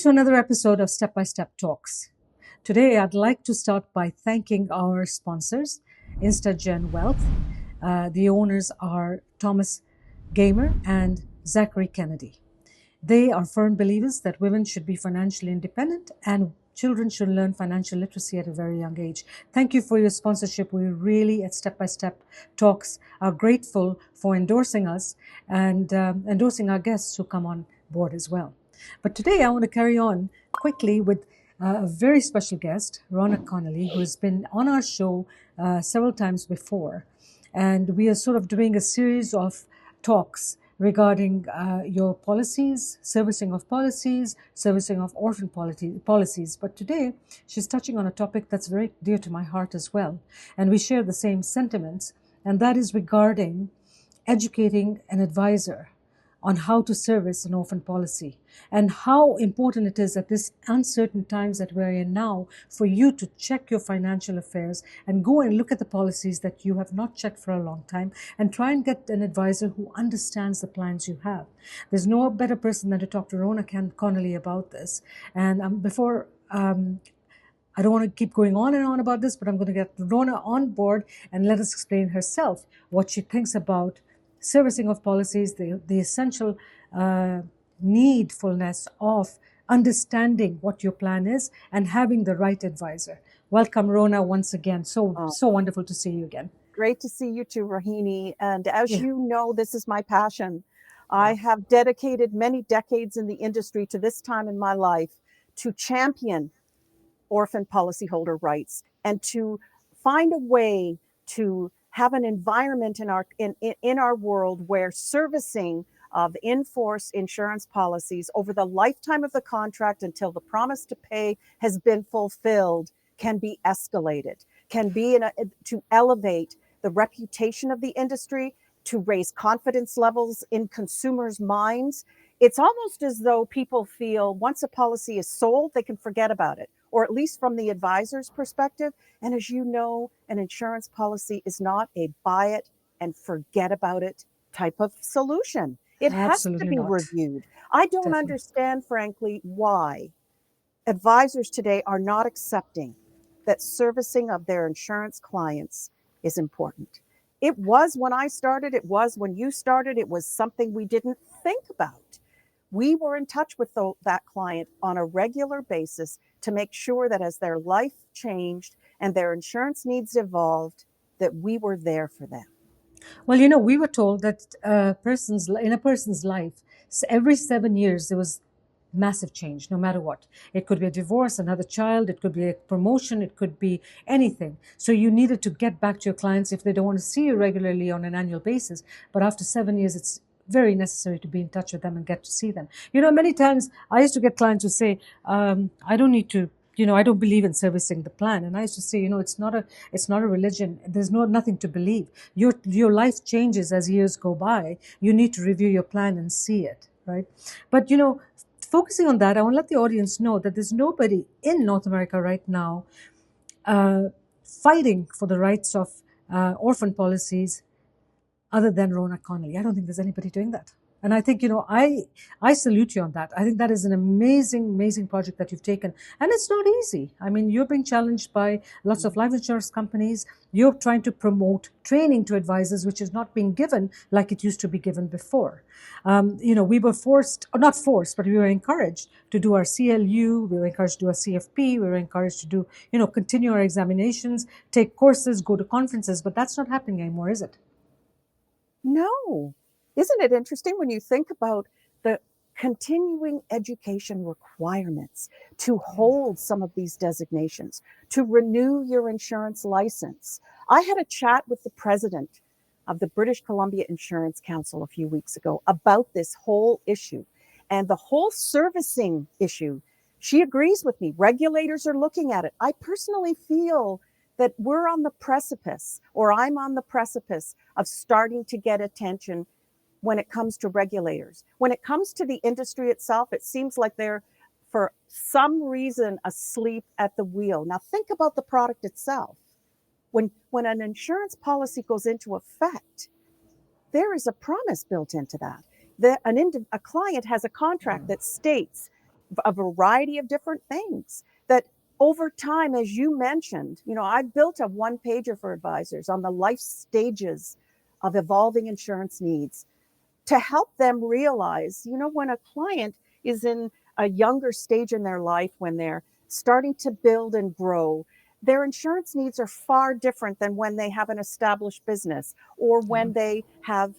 to another episode of Step by Step Talks. Today, I'd like to start by thanking our sponsors, InstaGen Wealth. The owners are Thomas Gamer and Zachary Kennedy. They are firm believers that women should be financially independent and children should learn financial literacy at a very young age. Thank you for your sponsorship. We really, at Step by Step Talks, are grateful for endorsing us and endorsing our guests who come on board as well. But today I want to carry on quickly with a very special guest, Rhona Konnelly, who's been on our show several times before. And we are sort of doing a series of talks regarding your policies, servicing of orphan policies. But today, she's touching on a topic that's very dear to my heart as well. And we share the same sentiments, and that is regarding educating an advisor on how to service an orphan policy and how important it is at this uncertain times that we're in now for you to check your financial affairs and go and look at the policies that you have not checked for a long time and try and get an advisor who understands the plans you have. There's no better person than to talk to Rhona Konnelly about this. And I don't want to keep going on and on about this, but I'm going to get Rhona on board and let us explain herself what she thinks about servicing of policies, the essential needfulness of understanding what your plan is and having the right advisor. Welcome, Rhona, once again. So wonderful to see you again. Great to see you too, Rahini. And as you know, this is my passion. I have dedicated many decades in the industry to this time in my life to champion orphan policyholder rights and to find a way to have an environment in our world where servicing of in-force insurance policies over the lifetime of the contract until the promise to pay has been fulfilled can be escalated, can be to elevate the reputation of the industry, to raise confidence levels in consumers' minds. It's almost as though people feel once a policy is sold, they can forget about it, or at least from the advisor's perspective. And as you know, an insurance policy is not a buy it and forget about it type of solution. It Absolutely has to be not. reviewed. I don't Definitely. understand, frankly, why advisors today are not accepting that servicing of their insurance clients is important. It was when I started, it was when you started, it was something we didn't think about. We were in touch with that client on a regular basis to make sure that as their life changed and their insurance needs evolved, that we were there for them. Well, we were told that in a person's life, every 7 years, there was massive change, no matter what. It could be a divorce, another child, it could be a promotion, it could be anything. So you needed to get back to your clients if they don't want to see you regularly on an annual basis. But after 7 years, it's very necessary to be in touch with them and get to see them. Many times I used to get clients who say, I don't need to, I don't believe in servicing the plan. And I used to say, it's not a religion. There's nothing to believe. Your life changes as years go by. You need to review your plan and see it, right? But, focusing on that, I want to let the audience know that there's nobody in North America right now fighting for the rights of orphan policies other than Rhona Konnelly. I don't think there's anybody doing that. And I think, I salute you on that. I think that is an amazing, amazing project that you've taken. And it's not easy. I mean, you're being challenged by lots of life insurance companies. You're trying to promote training to advisors, which is not being given like it used to be given before. We were not forced, but we were encouraged to do our CLU. We were encouraged to do our CFP. We were encouraged to do, continue our examinations, take courses, go to conferences. But that's not happening anymore, is it? No. Isn't it interesting when you think about the continuing education requirements to hold some of these designations, to renew your insurance license? I had a chat with the president of the British Columbia Insurance Council a few weeks ago about this whole issue and the whole servicing issue. She agrees with me. Regulators are looking at it. I personally feel that we're on the precipice, or I'm on the precipice of starting to get attention when it comes to regulators. When it comes to the industry itself, it seems like they're, for some reason, asleep at the wheel. Now, think about the product itself. When an insurance policy goes into effect, there is a promise built into that. A client has a contract that states a variety of different things that over time, as you mentioned, I've built a one-pager for advisors on the life stages of evolving insurance needs to help them realize, when a client is in a younger stage in their life, when they're starting to build and grow, their insurance needs are far different than when they have an established business or Yeah. when they have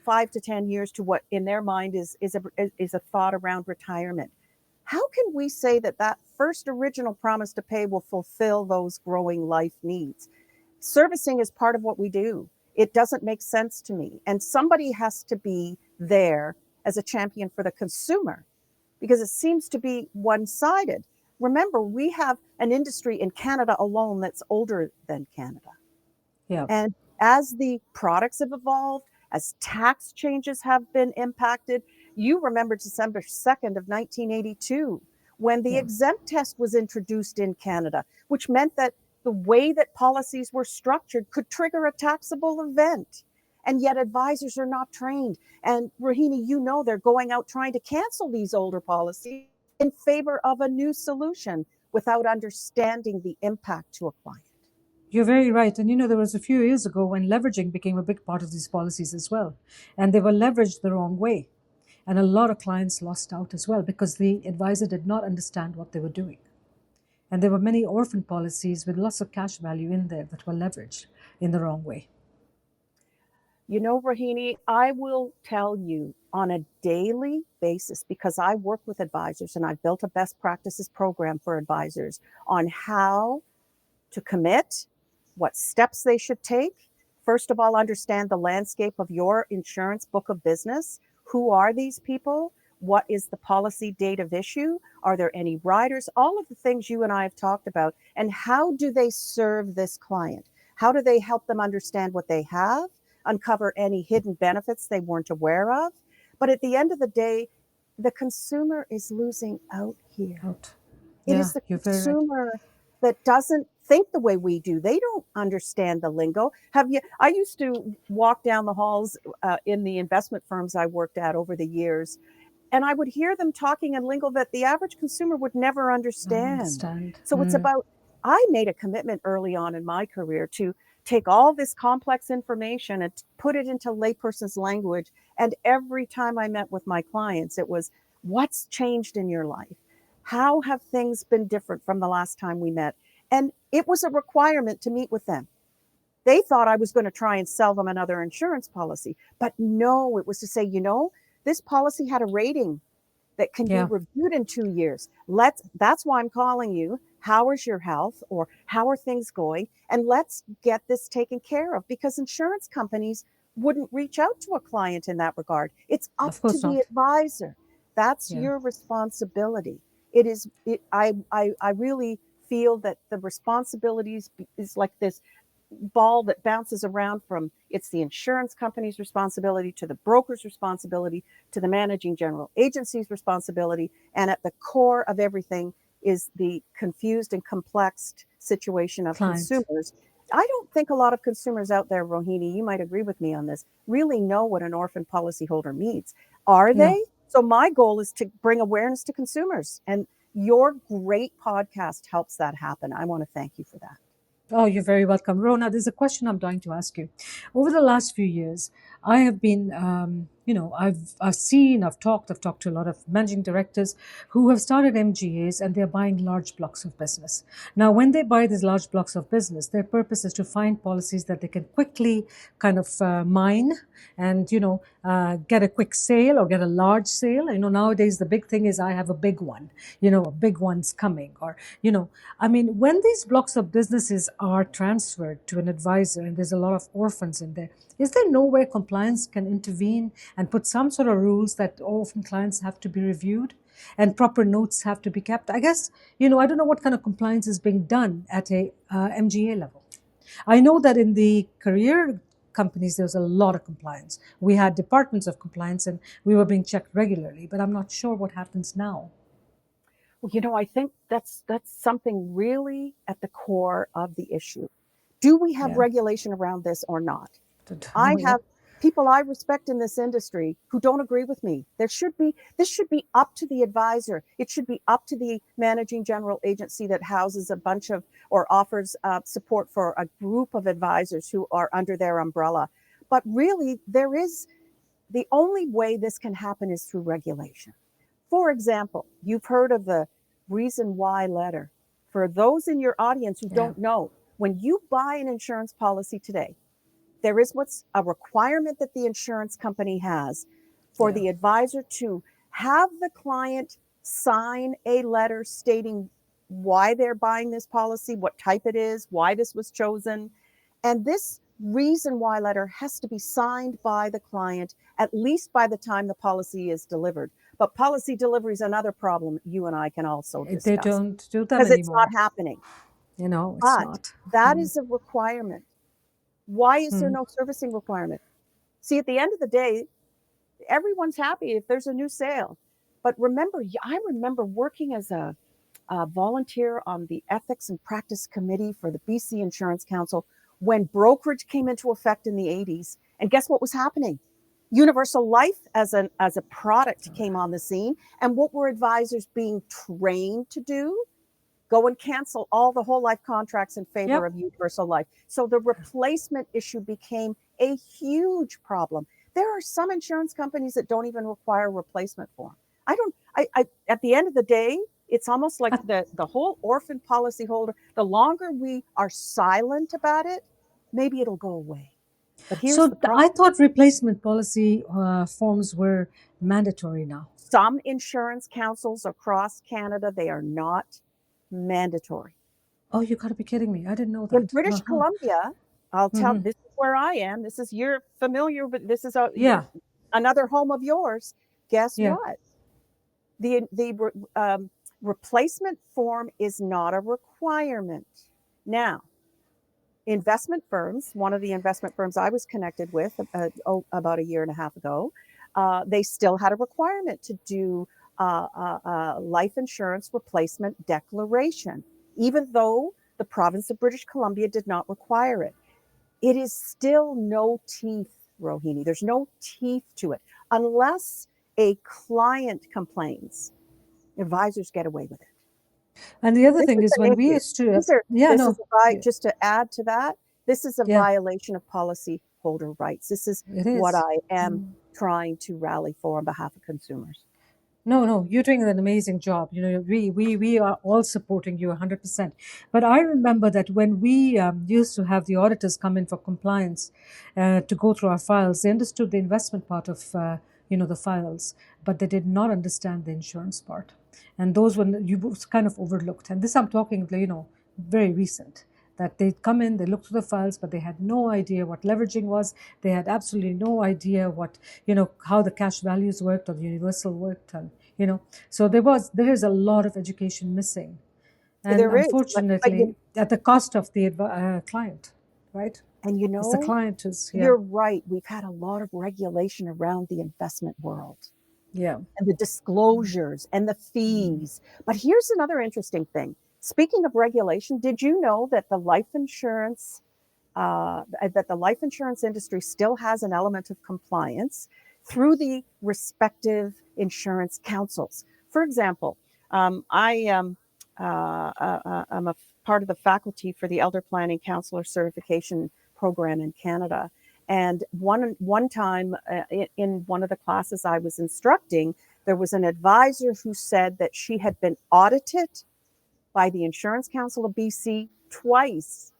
5 to 10 years to what in their mind is a thought around retirement. How can we say that that first original promise to pay will fulfill those growing life needs? Servicing is part of what we do. It doesn't make sense to me. And somebody has to be there as a champion for the consumer because it seems to be one sided. Remember, we have an industry in Canada alone that's older than Canada. Yeah. And as the products have evolved, as tax changes have been impacted, you remember December 2nd of 1982 when the Yeah. exempt test was introduced in Canada, which meant that the way that policies were structured could trigger a taxable event. And yet advisors are not trained. And Rahini, they're going out trying to cancel these older policies in favor of a new solution without understanding the impact to a client. You're very right. And there was a few years ago when leveraging became a big part of these policies as well. And they were leveraged the wrong way. And a lot of clients lost out as well because the advisor did not understand what they were doing. And there were many orphan policies with lots of cash value in there that were leveraged in the wrong way. Rahini, I will tell you on a daily basis, because I work with advisors and I've built a best practices program for advisors on how to commit, what steps they should take. First of all, understand the landscape of your insurance book of business. Who are these people? What is the policy date of issue? Are there any riders? All of the things you and I have talked about. And how do they serve this client? How do they help them understand what they have, uncover any hidden benefits they weren't aware of? But at the end of the day, the consumer is losing out here. Out. It Yeah, is the you're very right. consumer that doesn't think the way we do. They don't understand the lingo. I used to walk down the halls in the investment firms I worked at over the years, and I would hear them talking in lingo that the average consumer would never I understand. understand. So it's about, I made a commitment early on in my career to take all this complex information and put it into layperson's language. And every time I met with my clients, it was, what's changed in your life? How have things been different from the last time we met? And it was a requirement to meet with them. They thought I was going to try and sell them another insurance policy. But no, it was to say, this policy had a rating that can be Yeah. reviewed in 2 years. That's why I'm calling you. How is your health, or how are things going? And let's get this taken care of, because insurance companies wouldn't reach out to a client in that regard. It's up Of to course the not. advisor. That's Yeah. your responsibility. It is. I really feel that the responsibilities is like this ball that bounces around from, it's the insurance company's responsibility to the broker's responsibility to the managing general agency's responsibility. And at the core of everything is the confused and complex situation of Client. consumers. I don't think a lot of consumers out there, Rohini, you might agree with me on this, really know what an orphan policyholder means. Are No. they? So my goal is to bring awareness to consumers, and your great podcast helps that happen. I want to thank you for that. Oh, you're very welcome. Rhona, there's a question I'm dying to ask you. Over the last few years, I have been, I've talked to a lot of managing directors who have started MGAs and they're buying large blocks of business. Now, when they buy these large blocks of business, their purpose is to find policies that they can quickly kind of mine and, get a quick sale or get a large sale. Nowadays, the big thing is I have a big one, a big one's coming. Or, when these blocks of businesses are transferred to an advisor and there's a lot of orphans in there, is there no way compliance can intervene and put some sort of rules that orphan clients have to be reviewed and proper notes have to be kept? I guess, I don't know what kind of compliance is being done at a MGA level. I know that in the career companies, there was a lot of compliance. We had departments of compliance and we were being checked regularly, but I'm not sure what happens now. Well, I think that's something really at the core of the issue. Do we have Yeah. regulation around this or not? I No, have yep. people I respect in this industry who don't agree with me. This should be up to the advisor. It should be up to the managing general agency that houses a bunch of or offers support for a group of advisors who are under their umbrella. But really, the only way this can happen is through regulation. For example, you've heard of the reason why letter. For those in your audience who Yeah. don't know, when you buy an insurance policy today, there is what's a requirement that the insurance company has for Yeah. the advisor to have the client sign a letter stating why they're buying this policy, what type it is, why this was chosen. And this reason why letter has to be signed by the client at least by the time the policy is delivered. But policy delivery is another problem you and I can also They discuss don't do them because it's not anymore. happening. It's But not. that is a requirement. Why is there Mm. no servicing requirement? See, at the end of the day, everyone's happy if there's a new sale. But remember, I remember working as a volunteer on the Ethics and Practice Committee for the BC Insurance Council when brokerage came into effect in the 80s. And guess what was happening? Universal Life as a product came on the scene. And what were advisors being trained to do? Go and cancel all the whole life contracts in favor Yep. of universal life. So the replacement issue became a huge problem. There are some insurance companies that don't even require replacement form. I don't, I at the end of the day, it's almost like the whole orphan policyholder, the longer we are silent about it, maybe it'll go away. But here's the I problem. thought replacement policy forms were mandatory now. Some insurance councils across Canada, they are not mandatory. Oh, you got to be kidding me! I didn't know In that. British Uh-huh. Columbia, I'll tell Hmm. this is where I am. This is you're familiar, but this is Yeah. another home of yours. Guess Yeah. what? The replacement form is not a requirement. Now, investment firms, one of the investment firms I was connected with about a year and a half ago, they still had a requirement to do life insurance replacement declaration, even though the province of British Columbia did not require it. It is still no teeth, Rohini. There's no teeth to it. Unless a client complains, advisors get away with it. And the other This thing is is an when we issue. used to, These are yeah, this is no, a yeah, just to add to that, this is a yeah, violation of policyholder rights. This is it what is. I am Mm. trying to rally for on behalf of consumers. No, no, you're doing an amazing job. We are all supporting you 100%. But I remember that when we used to have the auditors come in for compliance to go through our files, they understood the investment part of, the files, but they did not understand the insurance part. And those were you was kind of overlooked. And this I'm talking, very recent. That they'd come in, they looked through the files, but they had no idea what leveraging was. They had absolutely no idea what, how the cash values worked or the universal worked. And, so there is a lot of education missing. And There is, but unfortunately, at the cost of the client, right? and Because the client is, yeah, you're right. We've had a lot of regulation around the investment world yeah. and the disclosures and the fees. But here's another interesting thing. Speaking of regulation, did you know that the life insurance industry still has an element of compliance through the respective insurance councils? For example, I'm a part of the faculty for the Elder Planning Counselor Certification Program in Canada. And one time in one of the classes I was instructing, there was an advisor who said that she had been audited by the Insurance Council of BC twice.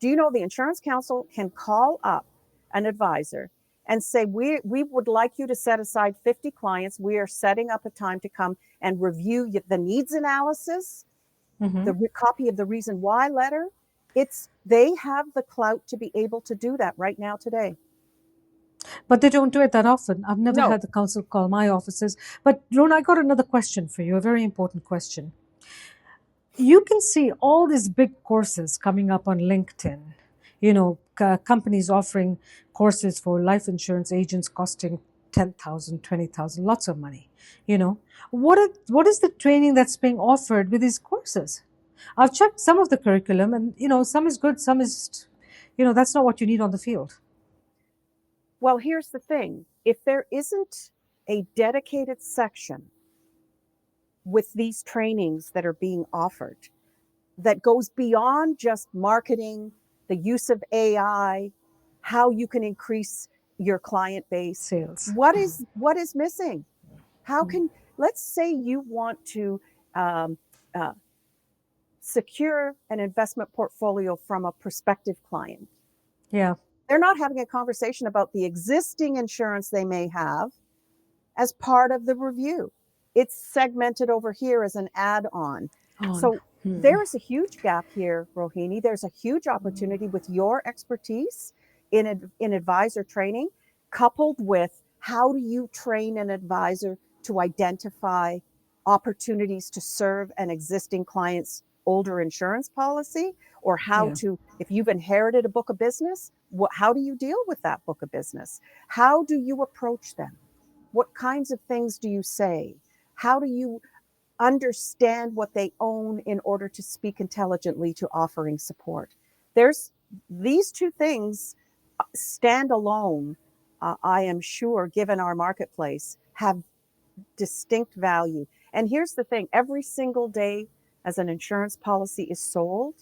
Do you know the Insurance Council can call up an advisor and say, we would like you to set aside 50 clients. We are setting up a time to come and review the needs analysis, Hmm. the copy of the reason why letter. They have the clout to be able to do that right now today. But they don't do it that often. I've never No, had the council call my offices. But Rona, I got another question for you, a very important question. You can see all these big courses coming up on LinkedIn, companies offering courses for life insurance agents costing 10,000, 20,000, lots of money. What is the training that's being offered with these courses? I've checked some of the curriculum and, some is good, some is, that's not what you need on the field. Well, here's the thing. If there isn't a dedicated section with these trainings that are being offered that goes beyond just marketing, the use of AI, how you can increase your client base, Sales. what is missing? How can, let's say you want to um, uh, secure an investment portfolio from a prospective client. Yeah. They're not having a conversation about the existing insurance they may have as part of the review. It's segmented over here as an add-on. On. So there is a huge gap here, Rohini. There's a huge opportunity with your expertise in advisor training, coupled with how do you train an advisor to identify opportunities to serve an existing client's older insurance policy, or how Yeah. to, if you've inherited a book of business, how do you deal with that book of business? How do you approach them? What kinds of things do you say? How do you understand what they own in order to speak intelligently to offering support? There's these two things stand alone, I am sure, given our marketplace, have distinct value. And here's the thing, every single day as an insurance policy is sold,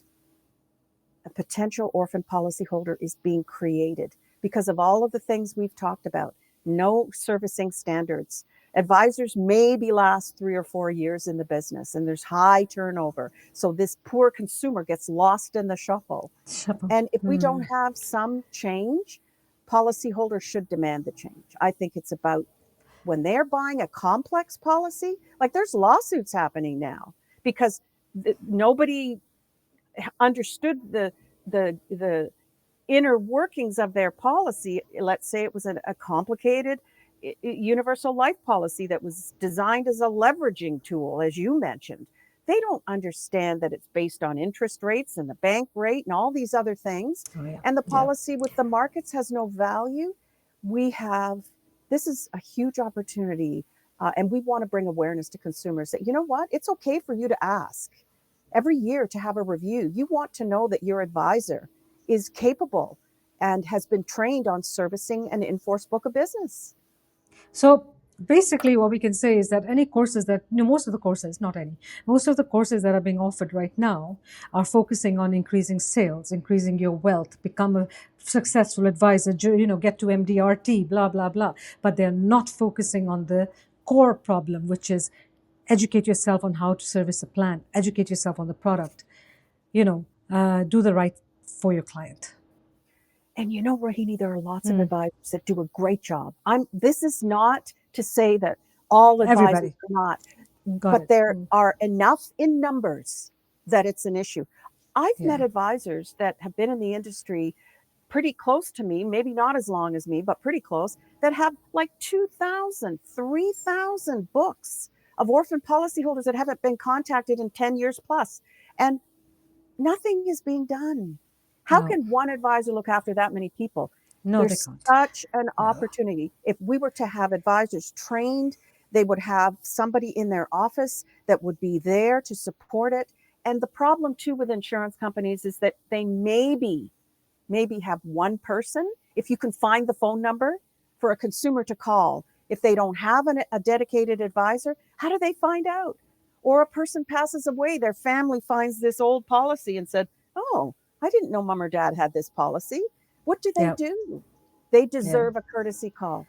a potential orphan policyholder is being created because of all of the things we've talked about. No servicing standards. Advisors maybe last 3 or 4 years in the business and there's high turnover. So this poor consumer gets lost in the shuffle. And if we don't have some change, policyholders should demand the change. I think it's about when they're buying a complex policy, like there's lawsuits happening now because nobody understood the inner workings of their policy. Let's say it was a complicated universal life policy that was designed as a leveraging tool, as you mentioned. They don't understand that it's based on interest rates and the bank rate and all these other things. Oh, yeah. And the Yeah. policy with the markets has no value. We have, this is a huge opportunity. And we want to bring awareness to consumers that, you know what, it's okay for you to ask every year to have a review. You want to know that your advisor is capable and has been trained on servicing an in-force book of business. So basically, what we can say is that any courses that, most of the courses, not any, most of the courses that are being offered right now are focusing on increasing sales, increasing your wealth, become a successful advisor, get to MDRT, blah, blah, blah. But they're not focusing on the core problem, which is educate yourself on how to service a plan, educate yourself on the product, do the right for your client. And you know, Rohini, there are lots of advisors that do a great job. This is not to say that all advisors Everybody. are not, Got but it. there are enough in numbers that it's an issue. I've met Yeah. advisors that have been in the industry pretty close to me, maybe not as long as me, but pretty close, that have like 2,000, 3,000 books of orphan policyholders that haven't been contacted in 10 years plus. And nothing is being done. How No. can one advisor look after that many people? No, they There's can't. such an No. opportunity. If we were to have advisors trained, they would have somebody in their office that would be there to support it. And the problem too with insurance companies is that they maybe have one person, if you can find the phone number for a consumer to call. If they don't have a dedicated advisor, how do they find out? Or a person passes away, their family finds this old policy and said, oh, I didn't know mom or dad had this policy. What do they Yeah. do? They Yeah. deserve a courtesy call.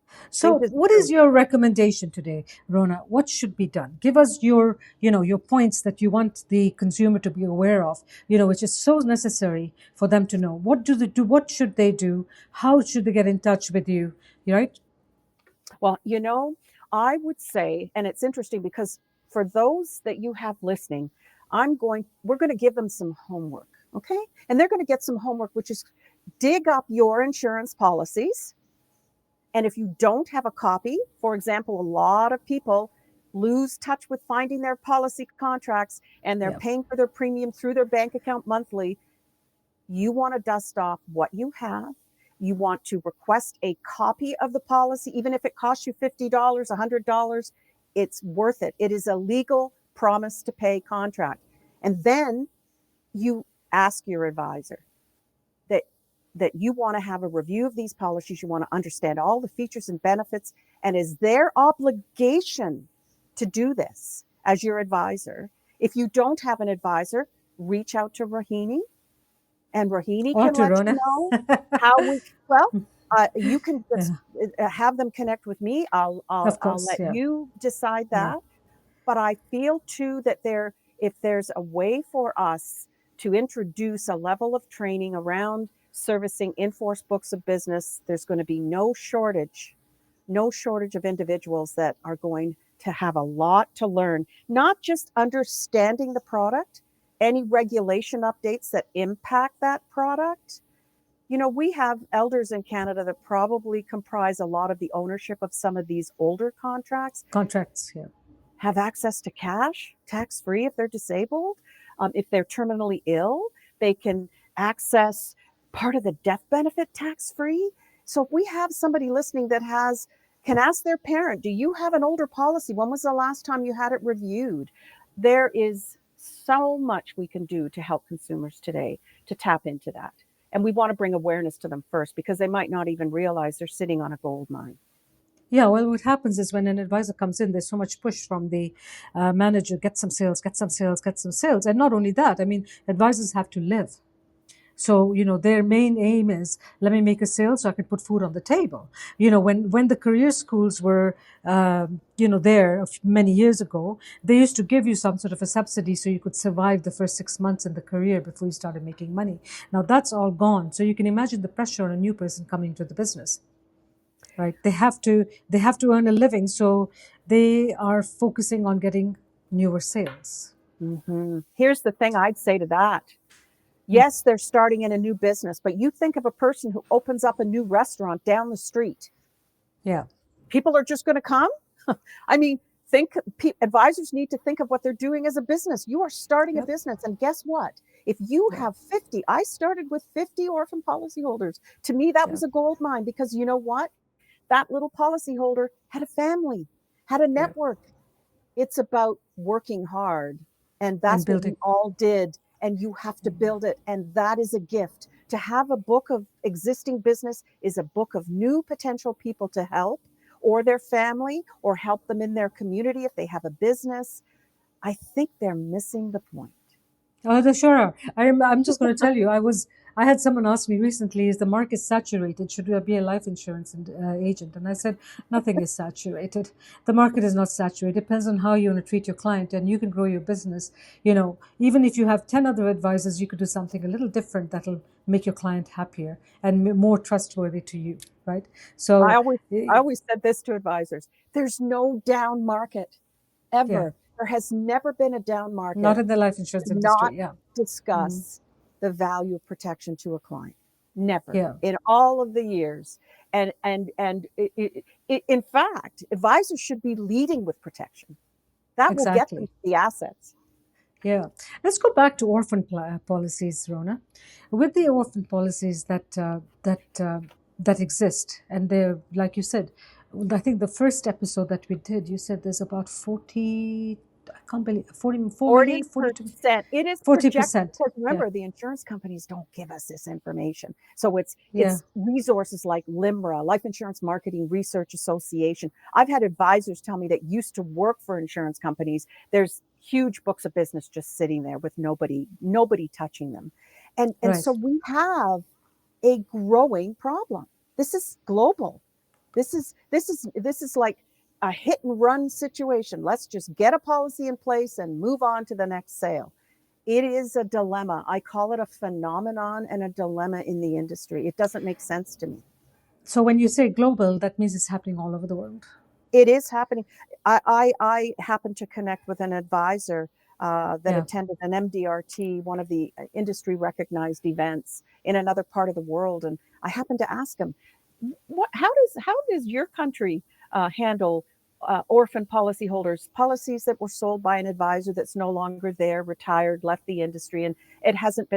They So, what is deserve. your recommendation today, Rhona? What should be done? Give us your points that you want the consumer to be aware of, which is so necessary for them to know. What do they do? What should they do? How should they get in touch with you? Right? Well, I would say, and it's interesting because for those that you have listening, we're going to give them some homework, okay? And they're going to get some homework, which is dig up your insurance policies. And if you don't have a copy, for example, a lot of people lose touch with finding their policy contracts and they're Yeah. paying for their premium through their bank account monthly. You want to dust off what you have. You want to request a copy of the policy, even if it costs you $50, $100, it's worth it. It is a legal promise to pay contract. And then you ask your advisor that that you want to have a review of these policies. You want to understand all the features and benefits, and is their obligation to do this as your advisor. If you don't have an advisor, reach out to Rahini, and Rahini Or can to let you Rhona. know how we, well, you can just Yeah, have them connect with me. of I'll course. let Yeah. you decide Yeah. that. But I feel too that if there's a way for us to introduce a level of training around servicing in-force books of business, there's going to be no shortage of individuals that are going to have a lot to learn, not just understanding the product, any regulation updates that impact that product. You know, we have elders in Canada that probably comprise a lot of the ownership of some of these older contracts, Contracts. Yeah. have access to cash tax free if they're disabled. If they're terminally ill, they can access part of the death benefit tax free. So if we have somebody listening that can ask their parent, do you have an older policy? When was the last time you had it reviewed? There is so much we can do to help consumers today to tap into that. And we want to bring awareness to them first, because they might not even realize they're sitting on a gold mine. Yeah, well, what happens is when an advisor comes in, there's so much push from the manager, get some sales, get some sales, get some sales. And not only that, I mean, advisors have to live. So, their main aim is, let me make a sale so I can put food on the table. When the career schools were, there many years ago, they used to give you some sort of a subsidy so you could survive the first 6 months in the career before you started making money. Now that's all gone. So you can imagine the pressure on a new person coming to the business. Right, they have to earn a living, so they are focusing on getting newer sales. Mm-hmm. Here's the thing I'd say to that. Yes, they're starting in a new business, but you think of a person who opens up a new restaurant down the street. Yeah. People are just going to come. I mean, advisors need to think of what they're doing as a business. You are starting a Yep. business, and guess what? If you Yeah. have 50, I started with 50 orphan policyholders. To me, that Yeah. was a gold mine, because you know what? That little policyholder had a family, had a Yeah. network. It's about working hard, and And that's what building. you all did, and you have to build it, and that is a gift. To have a book of existing business is a book of new potential people to help, or their family, or help them in their community if they have a business. I think they're missing the point. Oh, they sure are. I'm just going to tell you, I had someone ask me recently, is the market saturated? Should I be a life insurance agent? And I said, nothing is saturated. The market is not saturated. It depends on how you want to treat your client, and you can grow your business. Even if you have 10 other advisors, you could do something a little different that'll make your client happier and more trustworthy to you, right? I So, always, I always said this to advisors: there's no down market yeah, ever. There has never been a down not market in the life insurance not industry. Yeah. Mm, discuss the value of protection to a client. Never yeah, in all of the years. And in fact, advisors should be leading with protection. That will get them exactly. the assets. Yeah, let's go back to orphan policies, Rhona. With the orphan policies that exist, and they're like you said, I think the first episode that we did, you said there's about 40. I can't believe 44 million, 42, 40%. It is projected 40%. because Yeah, remember, the insurance companies don't give us this information. So yeah, it's resources like LIMRA, Life Insurance Marketing Research Association. I've had advisors tell me that used to work for insurance companies. There's huge books of business just sitting there with nobody touching them. And right. so we have a growing problem. This is global. This is like a hit and run situation. Let's just get a policy in place and move on to the next sale. It is a dilemma. I call it a phenomenon and a dilemma in the industry. It doesn't make sense to me. So when you say global, that means it's happening all over the world. It is happening. I happened to connect with an advisor that Yeah, attended an MDRT, one of the industry recognized events in another part of the world, and I happened to ask him, how does your country handle orphan policyholders, policies that were sold by an advisor that's no longer there, retired, left the industry, and it hasn't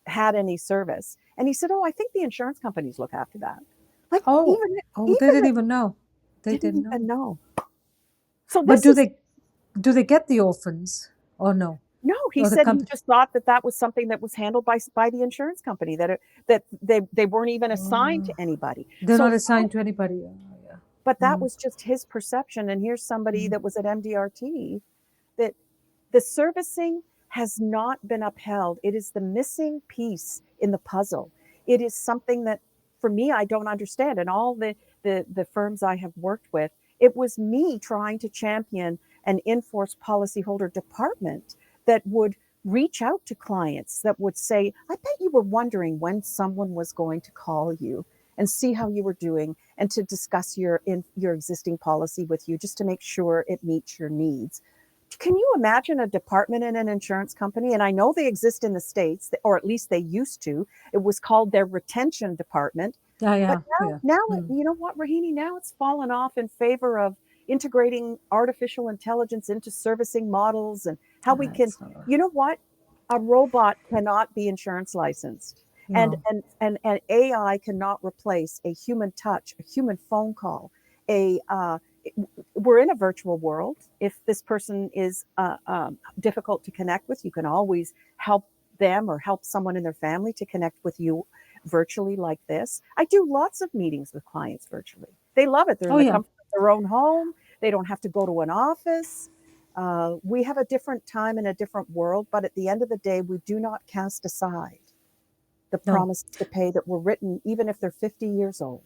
had any service? And he said, "Oh, I think the insurance companies look after that." Like oh, even oh, they even didn't even know. They didn't didn't even know. know. So But this is do they get the orphans or no? No, he or the said he company? just thought that that was something that was handled by the insurance company, that they weren't even assigned to Oh, anybody. they're not assigned to anybody. Oh, yeah. But that Mm. was just his perception. And here's somebody Mm. that was at MDRT, that the servicing has not been upheld. It is the missing piece in the puzzle. It is something that, for me, I don't understand. And all the firms I have worked with, it was me trying to champion an in-force policyholder department that would reach out to clients, that would say, I bet you were wondering when someone was going to call you and see how you were doing, and to discuss your existing policy with you, just to make sure it meets your needs. Can you imagine a department in an insurance company? And I know they exist in the States, or at least they used to. It was called their retention department. Yeah, But yeah, yeah. now, Mm. you know what, Rahini, now it's fallen off in favor of integrating artificial intelligence into servicing models, and how we can, It's not, you know what? A robot cannot be insurance licensed. And, no. and AI cannot replace a human touch, a human phone call, a, we're in a virtual world. If this person is difficult to connect with, you can always help them or help someone in their family to connect with you virtually like this. I do lots of meetings with clients virtually. They love it. They're in Oh, the yeah. comfort of their own home. They don't have to go to an office. We have a different time and a different world, but at the end of the day, we do not cast aside the No. promises to pay that were written, even if they're 50 years old.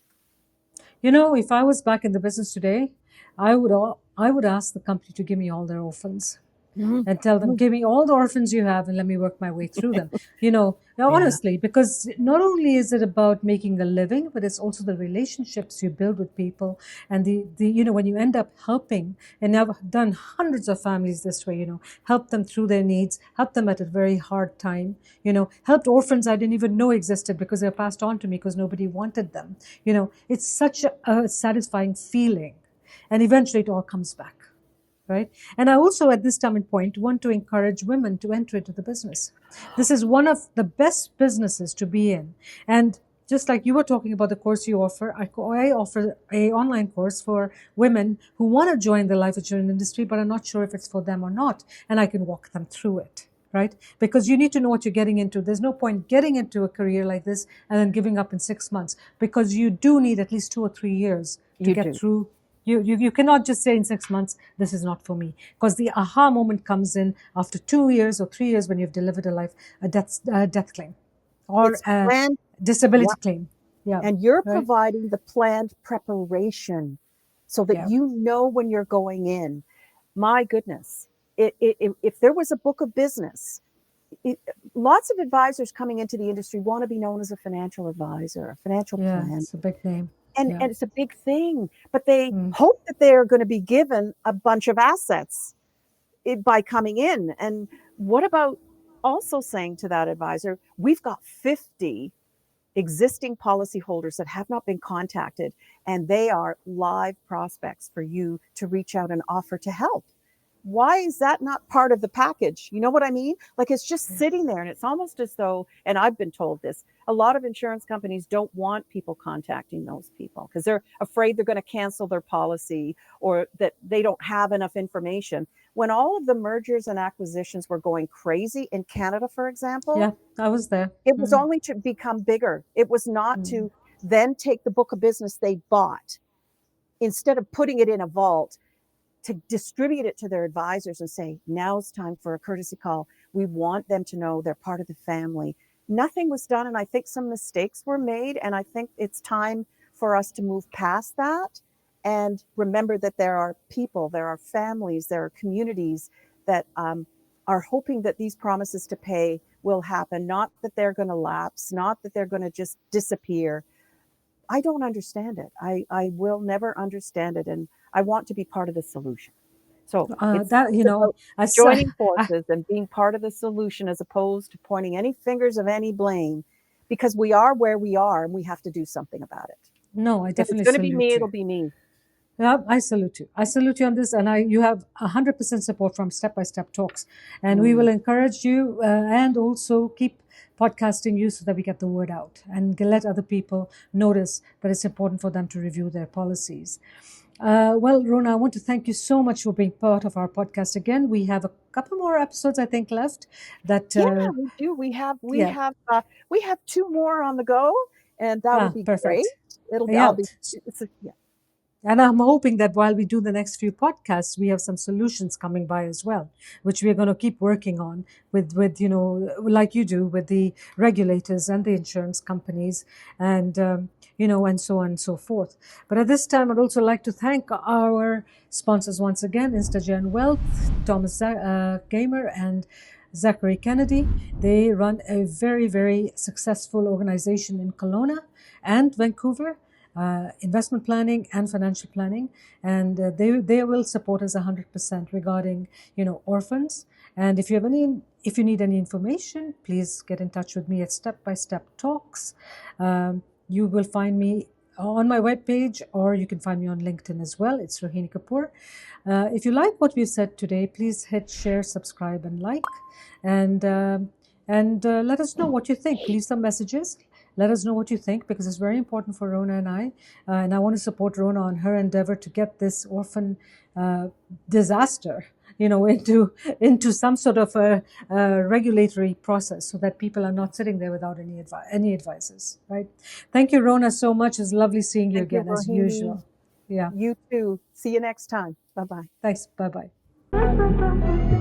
You know, if I was back in the business today, I would ask the company to give me all their orphans Mm-hmm. and tell them, give me all the orphans you have and let me work my way through them. You know, now, Yeah, honestly, because not only is it about making a living, but it's also the relationships you build with people. And you know, when you end up helping, and I've done hundreds of families this way, you know, help them through their needs, help them at a very hard time, you know, helped orphans I didn't even know existed because they were passed on to me because nobody wanted them. You know, it's such a satisfying feeling. And eventually it all comes back. Right. And I also, at this time and point, want to encourage women to enter into the business. This is one of the best businesses to be in. And just like you were talking about the course you offer, I offer a online course for women who want to join the life insurance industry, but are not sure if it's for them or not. And I can walk them through it. Right? Because you need to know what you're getting into. There's no point getting into a career like this and then giving up in 6 months, because you do need at least 2 or 3 years to you get do. through. You cannot just say in 6 months, this is not for me. Because the aha moment comes in after 2 years or 3 years when you've delivered a death claim or It's a planned. Yeah. disability claim. Yeah. And you're Right? providing the planned preparation so that Yeah. you know when you're going in. My goodness, if there was a book of business, it, lots of advisors coming into the industry want to be known as a financial advisor, a financial Yeah. planner. It's a big name. Yeah. And it's a big thing, but they Mm. hope that they're going to be given a bunch of assets by coming in. And what about also saying to that advisor, we've got 50 existing policyholders that have not been contacted, and they are live prospects for you to reach out and offer to help. Why is that not part of the package? You know what I mean? Like, it's just sitting there, and it's almost as though, and I've been told this, a lot of insurance companies don't want people contacting those people because they're afraid they're going to cancel their policy, or that they don't have enough information. When all of the mergers and acquisitions were going crazy in Canada, for example, Yeah. I was there. it was Mm. only to become bigger. It was not Mm. to then take the book of business they bought, instead of putting it in a vault, to distribute it to their advisors and say, now it's time for a courtesy call. We want them to know they're part of the family. Nothing was done. And I think some mistakes were made. And I think it's time for us to move past that and remember that there are people, there are families, there are communities that are hoping that these promises to pay will happen, not that they're going to lapse, not that they're going to just disappear. I don't understand it. I will never understand it. And I want to be part of the solution. So That, you it's know, about I, s- joining I forces and being part of the solution, as opposed to pointing any fingers of any blame, because we are where we are and we have to do something about it. no, I If it's definitely going to be me, salute you. it'll be me. Yeah, I salute you. I salute you on this, and you have 100% support from Step by Step Talks, and we will Mm. encourage you and also keep podcasting you so that we get the word out and let other people notice that it's important for them to review their policies. Well, Rhona, I want to thank you so much for being part of our podcast again. We have a couple more episodes, I think, left. That Yeah, we do. We have we yeah, have we have two more on the go, and that will be great. perfect. It'll be I'll Yeah, be yeah. and I'm hoping that while we do the next few podcasts, we have some solutions coming by as well, which we're going to keep working on with like you do with the regulators and the insurance companies, and and so on and so forth. But at this time, I'd also like to thank our sponsors once again: Instagen Wealth, Thomas Gamer, and Zachary Kennedy. They run a very, very successful organization in Kelowna and Vancouver, investment planning and financial planning, and they will support us 100% regarding orphans. And if you need any information, please get in touch with me at Step by Step Talks. You will find me on my webpage, or you can find me on LinkedIn as well. It's Rohini Kapoor. If you like what we've said today, please hit share, subscribe, and like, and let us know what you think. Leave some messages. Let us know what you think, because it's very important for Rhona and I. And I want to support Rhona on her endeavor to get this orphan disaster, into some sort of a regulatory process, so that people are not sitting there without any advices. Right? Thank you, Rhona, so much. It's lovely seeing you Thank you, again as Rohini. usual. Yeah. You too. See you next time. Bye bye. Thanks. Bye bye.